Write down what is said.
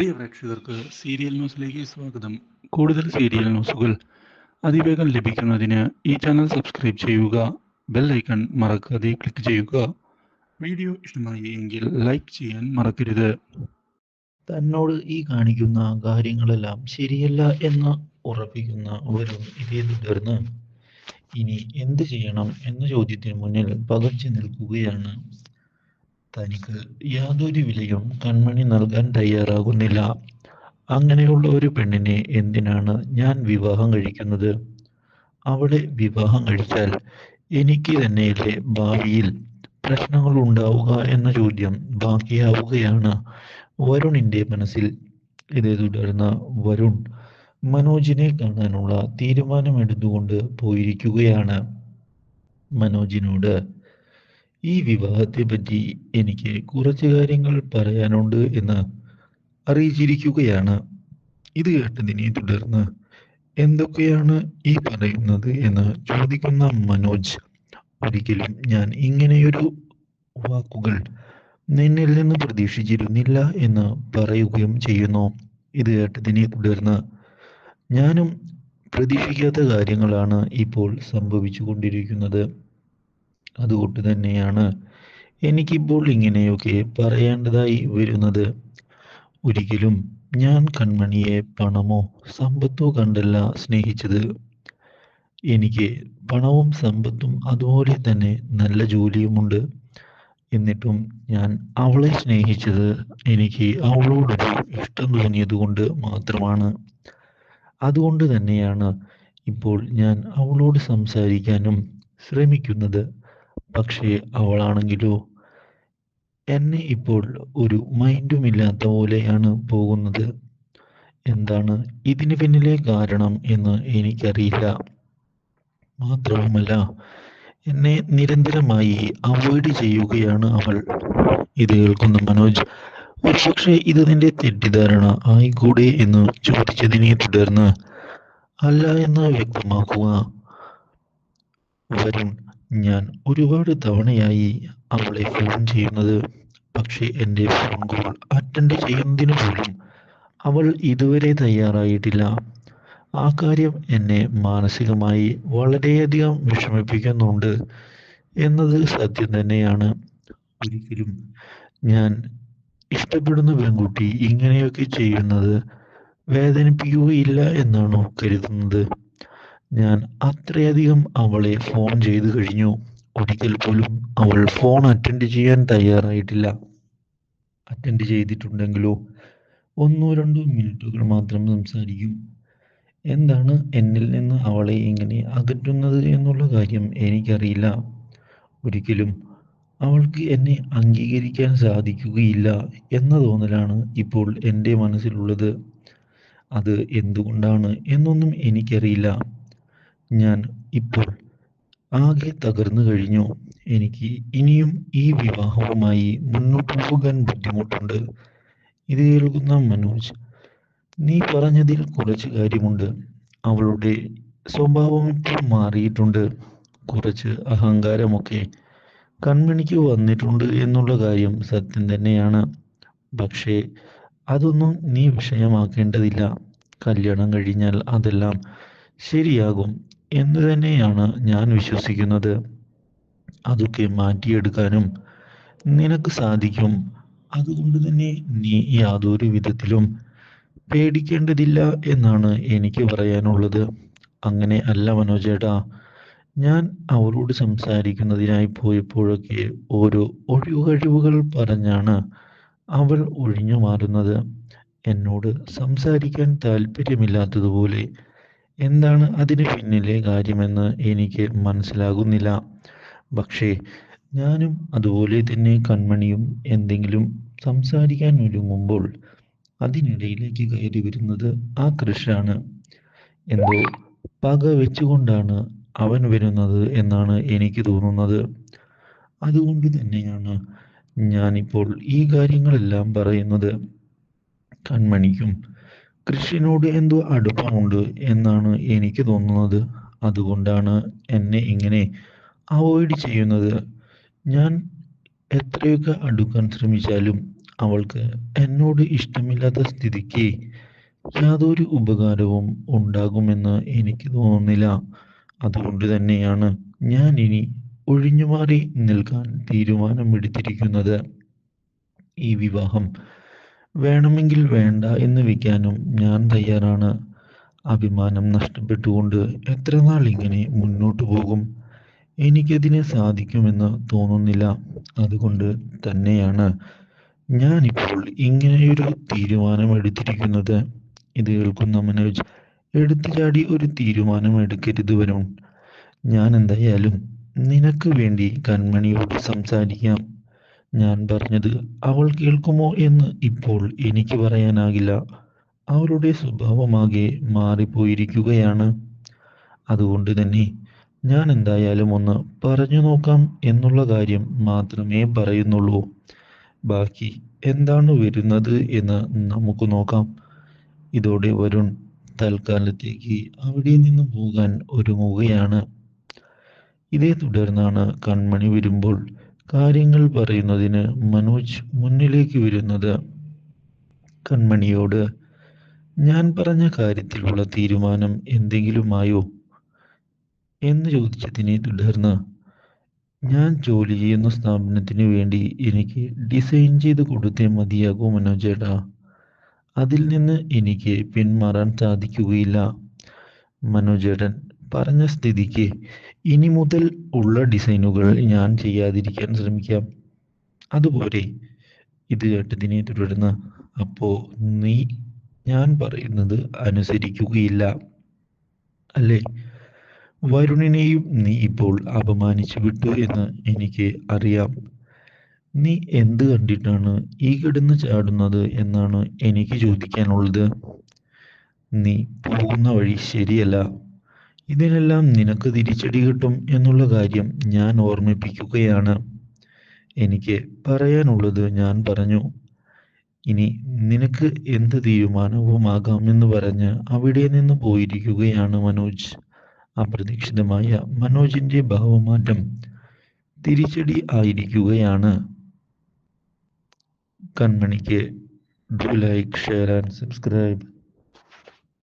പ്രിയ പ്രേക്ഷകർക്ക് സീരിയൽ ന്യൂസിലേക്ക് സ്വാഗതം. കൂടുതൽ സീരിയൽ ന്യൂസുകൾ അതിവേഗം ലഭിക്കുന്നതിന് ഈ ചാനൽ സബ്സ്ക്രൈബ് ചെയ്യുക. ബെൽ ഐക്കൺ മറക്കാതെ ക്ലിക്ക് ചെയ്യുക. വീഡിയോ ഇഷ്ടമായി എങ്കിൽ ലൈക്ക് ചെയ്യാൻ മറക്കരുത്. തന്നോട് ഈ കാണിക്കുന്ന കാര്യങ്ങളെല്ലാം ശരിയല്ല എന്ന് ഉറപ്പിക്കുന്ന വരുൺ ഇതേ തുടർന്ന് ഇനി എന്ത് ചെയ്യണം എന്ന ചോദ്യത്തിന് മുന്നിൽ പകച്ചു നിൽക്കുകയാണ്. തനിക്ക് യാതൊരു വിലയും കൺമണി നൽകാൻ തയ്യാറാകുന്നില്ല. അങ്ങനെയുള്ള ഒരു പെണ്ണിനെ എന്തിനാണ് ഞാൻ വിവാഹം കഴിക്കുന്നത്? അവളെ വിവാഹം കഴിച്ചാൽ എനിക്ക് തന്നെയല്ലേ ഭാവിയിൽ പ്രശ്നങ്ങൾ ഉണ്ടാവുക എന്ന ചോദ്യം ബാക്കിയാവുകയാണ് വരുണിന്റെ മനസ്സിൽ. ഇതേ തുടർന്ന് വരുൺ മനോജിനെ കാണാനുള്ള തീരുമാനമെടുത്തുകൊണ്ട് പോയിരിക്കുകയാണ്. മനോജിനോട് ഈ വിവാഹത്തെ പറ്റി എനിക്ക് കുറച്ച് കാര്യങ്ങൾ പറയാനുണ്ട് എന്ന് അറിയിച്ചിരിക്കുകയാണ്. ഇത് കേട്ടതിനെ തുടർന്ന് എന്തൊക്കെയാണ് ഈ പറയുന്നത് എന്ന് ചോദിക്കുന്ന മനോജ്, ഒരിക്കലും ഞാൻ ഇങ്ങനെയൊരു വാക്കുകൾ നിന്നിൽ നിന്ന് പ്രതീക്ഷിച്ചിരുന്നില്ല എന്ന് പറയുകയും ചെയ്യുന്നു. ഇത് കേട്ടതിനെ തുടർന്ന് ഞാനും പ്രതീക്ഷിക്കാത്ത കാര്യങ്ങളാണ് ഇപ്പോൾ സംഭവിച്ചു കൊണ്ടിരിക്കുന്നത്. അതുകൊണ്ട് തന്നെയാണ് എനിക്കിപ്പോൾ ഇങ്ങനെയൊക്കെ പറയേണ്ടതായി വരുന്നത്. ഒരിക്കലും ഞാൻ കൺമണിയെ പണമോ സമ്പത്തോ കണ്ടല്ല സ്നേഹിച്ചത്. എനിക്ക് പണവും സമ്പത്തും അതുപോലെ തന്നെ നല്ല ജോലിയുമുണ്ട്. എന്നിട്ടും ഞാൻ അവളെ സ്നേഹിച്ചത് എനിക്ക് അവളോടൊരു ഇഷ്ടം തോന്നിയത് കൊണ്ട് മാത്രമാണ്. അതുകൊണ്ട് തന്നെയാണ് ഇപ്പോൾ ഞാൻ അവളോട് സംസാരിക്കാനും ശ്രമിക്കുന്നത്. പക്ഷേ അവളാണെങ്കിലോ എന്നെ ഇപ്പോൾ ഒരു മൈൻഡുമില്ലാത്ത പോലെയാണ് പോകുന്നത്. എന്താണ് ഇതിന് പിന്നിലെ കാരണം എന്ന് എനിക്കറിയില്ല. മാത്രവുമല്ല, എന്നെ നിരന്തരമായി അവോയ്ഡ് ചെയ്യുകയാണ് അവൾ. ഇത് കേൾക്കുന്ന മനോജ്, ഒരുപക്ഷെ ഇത് നിന്റെ തെറ്റിദ്ധാരണ ആയിക്കൂടെ എന്ന് ചോദിച്ചതിനെ തുടർന്ന് അല്ല എന്ന് വ്യക്തമാക്കുക വരുൺ. ഞാൻ ഒരുപാട് തവണയായി അവളെ ഫോൺ ചെയ്യുന്നത്. പക്ഷേ എൻ്റെ ഫോൺ കോൾ അറ്റൻഡ് ചെയ്യുന്നതിന് പോലും അവൾ ഇതുവരെ തയ്യാറായിട്ടില്ല. ആ കാര്യം എന്നെ മാനസികമായി വളരെയധികം വിഷമിപ്പിക്കുന്നുണ്ട് എന്നത് സത്യം തന്നെയാണ്. ഒരിക്കലും ഞാൻ ഇഷ്ടപ്പെടുന്ന പെൺകുട്ടി ഇങ്ങനെയൊക്കെ ചെയ്യുന്നത് വേദനിപ്പിക്കുകയില്ല എന്നാണോ കരുതുന്നത്? ഞാൻ അത്രയധികം അവളെ ഫോൺ ചെയ്തു കഴിഞ്ഞു. ഒരിക്കൽ പോലും അവൾ ഫോൺ അറ്റൻഡ് ചെയ്യാൻ തയ്യാറായിട്ടില്ല. അറ്റൻഡ് ചെയ്തിട്ടുണ്ടെങ്കിലോ ഒന്നോ രണ്ടോ മിനിറ്റുകൾ മാത്രം സംസാരിക്കും. എന്താണ് എന്നിൽ നിന്ന് അവളെ ഇങ്ങനെ അകറ്റുന്നത് എന്നുള്ള കാര്യം എനിക്കറിയില്ല. ഒരിക്കലും അവൾക്ക് എന്നെ അംഗീകരിക്കാൻ സാധിക്കുകയില്ല എന്ന തോന്നലാണ് ഇപ്പോൾ എൻ്റെ മനസ്സിലുള്ളത്. അത് എന്തുകൊണ്ടാണ് എന്നൊന്നും എനിക്കറിയില്ല. ഞാൻ ഇപ്പോൾ ആകെ തകർന്നു കഴിഞ്ഞു. എനിക്ക് ഇനിയും ഈ വിവാഹവുമായി മുന്നോട്ട് പോകാൻ ബുദ്ധിമുട്ടുണ്ട്. ഇത് കേൾക്കുന്ന മനോജ്, നീ പറഞ്ഞതിൽ കുറച്ച് കാര്യമുണ്ട്. അവളുടെ സ്വഭാവം ഇപ്പോൾ മാറിയിട്ടുണ്ട്. കുറച്ച് അഹങ്കാരമൊക്കെ കൺമണിക്ക് വന്നിട്ടുണ്ട് എന്നുള്ള കാര്യം സത്യം തന്നെയാണ്. പക്ഷേ അതൊന്നും നീ വിഷയമാക്കേണ്ടതില്ല. കല്യാണം കഴിഞ്ഞാൽ അതെല്ലാം ശരിയാകും എന്ന് തന്നെയാണ് ഞാൻ വിശ്വസിക്കുന്നത്. അതൊക്കെ മാറ്റിയെടുക്കാനും നിനക്ക് സാധിക്കും. അതുകൊണ്ട് തന്നെ നീ യാതൊരു വിധത്തിലും പേടിക്കേണ്ടതില്ല എന്നാണ് എനിക്ക് പറയാനുള്ളത്. അങ്ങനെ അല്ല മനോജേട്ടാ, ഞാൻ അവളോട് സംസാരിക്കുന്നതിനായി പോയപ്പോഴൊക്കെ ഓരോ ഒഴിവുകഴിവുകൾ പറഞ്ഞാണ് അവൾ ഒഴിഞ്ഞു മാറുന്നത്. എന്നോട് സംസാരിക്കാൻ താല്പര്യമില്ലാത്തതുപോലെ. എന്താണ് അതിന് പിന്നിലെ കാര്യമെന്ന് എനിക്ക് മനസ്സിലാകുന്നില്ല. പക്ഷേ ഞാനും അതുപോലെ തന്നെ കൺമണിയും എന്തെങ്കിലും സംസാരിക്കാൻ ഒരുങ്ങുമ്പോൾ അതിനിടയിലേക്ക് കയറി വരുന്നത് ആ കൃഷാണ്. എന്തോ പക വെച്ചുകൊണ്ടാണ് അവൻ വരുന്നത് എന്നാണ് എനിക്ക് തോന്നുന്നത്. അതുകൊണ്ട് തന്നെയാണ് ഞാനിപ്പോൾ ഈ കാര്യങ്ങളെല്ലാം പറയുന്നത്. കൺമണിക്കും കൃഷിനോട് എന്തോ അടുപ്പമുണ്ട് എന്നാണ് എനിക്ക് തോന്നുന്നത്. അതുകൊണ്ടാണ് എന്നെ ഇങ്ങനെ അവോയ്ഡ് ചെയ്യുന്നത്. ഞാൻ എത്രയൊക്കെ അടുക്കാൻ ശ്രമിച്ചാലും അവൾക്ക് എന്നോട് ഇഷ്ടമില്ലാത്ത സ്ഥിതിക്ക് യാതൊരു ഉപകാരവും ഉണ്ടാകുമെന്ന് എനിക്ക് തോന്നുന്നില്ല. അതുകൊണ്ട് തന്നെയാണ് ഞാൻ ഇനി ഒഴിഞ്ഞുമാറി നിൽക്കാൻ തീരുമാനമെടുത്തിരിക്കുന്നത്. ഈ വിവാഹം വേണമെങ്കിൽ വേണ്ട എന്ന് വെക്കാനും ഞാൻ തയ്യാറാണ്. അഭിമാനം നഷ്ടപ്പെട്ടുകൊണ്ട് എത്ര നാൾ ഇങ്ങനെ മുന്നോട്ട് പോകും? എനിക്കതിന് സാധിക്കുമെന്ന് തോന്നുന്നില്ല. അതുകൊണ്ട് തന്നെയാണ് ഞാനിപ്പോൾ ഇങ്ങനെയൊരു തീരുമാനമെടുത്തിരിക്കുന്നത്. ഇത് കേൾക്കുന്ന മനോജ് എടുത്തു ചാടി ഒരു തീരുമാനം എടുക്കരുത് വരുൺ. ഞാൻ എന്തായാലും നിനക്ക് വേണ്ടി കൺമണിയോട് സംസാരിക്കാം. ഞാൻ പറഞ്ഞത് അവൾ കേൾക്കുമോ എന്ന് ഇപ്പോൾ എനിക്ക് പറയാനാകില്ല. അവളുടെ സ്വഭാവമാകെ മാറിപ്പോയിരിക്കുകയാണ്. അതുകൊണ്ട് തന്നെ ഞാൻ എന്തായാലും ഒന്ന് പറഞ്ഞു നോക്കാം എന്നുള്ള കാര്യം മാത്രമേ പറയുന്നുള്ളൂ. ബാക്കി എന്താണ് വരുന്നത് എന്ന് നമുക്ക് നോക്കാം. ഇതോടെ വരുൺ തൽക്കാലത്തേക്ക് അവിടെ നിന്ന് പോകാൻ ഒരുങ്ങുകയാണ്. ഇതേ തുടർന്നാണ് കൺമണി വരുമ്പോൾ കാര്യങ്ങൾ പറയുന്നതിന് മനോജ് മുന്നിലേക്ക് വരുന്നത്. കൺമണിയോട് ഞാൻ പറഞ്ഞ കാര്യത്തിലുള്ള തീരുമാനം എന്തെങ്കിലുമായോ എന്ന് ചോദിച്ചതിനെ തുടർന്ന് ഞാൻ ജോലി ചെയ്യുന്ന സ്ഥാപനത്തിന് വേണ്ടി എനിക്ക് ഡിസൈൻ ചെയ്ത് കൊടുത്തേ മതിയാകൂ മനോജേട്ടാ. അതിൽ നിന്ന് എനിക്ക് പിന്മാറാൻ സാധിക്കുകയില്ല. മനോജേട്ടൻ പറഞ്ഞ സ്ഥിതിക്ക് ഇനി മുതൽ ഉള്ള ഡിസൈനുകൾ ഞാൻ ചെയ്യാതിരിക്കാൻ ശ്രമിക്കാം. അതുപോലെ ഇത് കേട്ടതിനെ തുടർന്ന് അപ്പോ നീ ഞാൻ പറയുന്നത് അനുസരിക്കുകയില്ല അല്ലേ? വരുണിനെയും നീ ഇപ്പോൾ അപമാനിച്ചു വിട്ടു എന്ന് എനിക്ക് അറിയാം. നീ എന്ത് കണ്ടിട്ടാണ് ഈ കിടന്ന് ചാടുന്നത് എന്നാണ് എനിക്ക് ചോദിക്കാനുള്ളത്. നീ പോകുന്ന വഴി ശരിയല്ല. ഇതിനെല്ലാം നിനക്ക് തിരിച്ചടി കിട്ടും എന്നുള്ള കാര്യം ഞാൻ ഓർമ്മിപ്പിക്കുകയാണ്. എനിക്ക് പറയാനുള്ളത് ഞാൻ പറഞ്ഞു. ഇനി നിനക്ക് എന്ത് തീരുമാനവുമാകാമെന്ന് പറഞ്ഞ് അവിടെ നിന്ന് പോയിരിക്കുകയാണ് മനോജ്. അപ്രതീക്ഷിതമായ മനോജിന്റെ ഭാവമാറ്റം തിരിച്ചടി ആയിരിക്കുകയാണ്. കൺമണിക്ക് do like, share and subscribe.